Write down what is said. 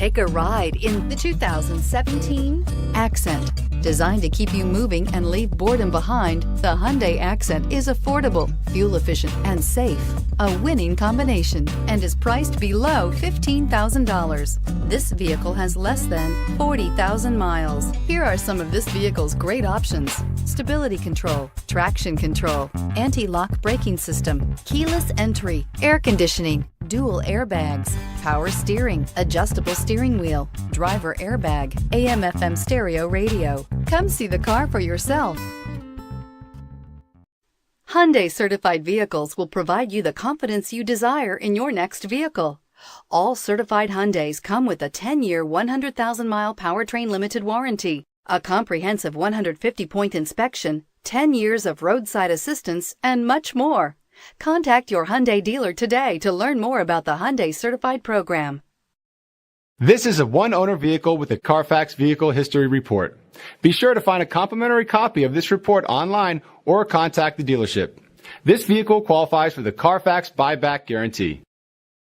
Take a ride in the 2017 Accent. Designed to keep you moving and leave boredom behind, the Hyundai Accent is affordable, fuel-efficient, and safe. A winning combination, and is priced below $15,000. This vehicle has less than 40,000 miles. Here are some of this vehicle's great options: stability control, traction control, anti-lock braking system, keyless entry, air conditioning, dual airbags, power steering, adjustable steering wheel, driver airbag, AM/FM stereo radio. Come see the car for yourself. Hyundai certified vehicles will provide you the confidence you desire in your next vehicle. All certified Hyundais come with a 10-year, 100,000-mile Powertrain Limited Warranty, a comprehensive 150-point inspection, 10 years of roadside assistance, and much more. Contact your Hyundai dealer today to learn more about the Hyundai Certified program. This is a one-owner vehicle with a Carfax Vehicle History Report. Be sure to find a complimentary copy of this report online or contact the dealership. This vehicle qualifies for the Carfax Buyback Guarantee.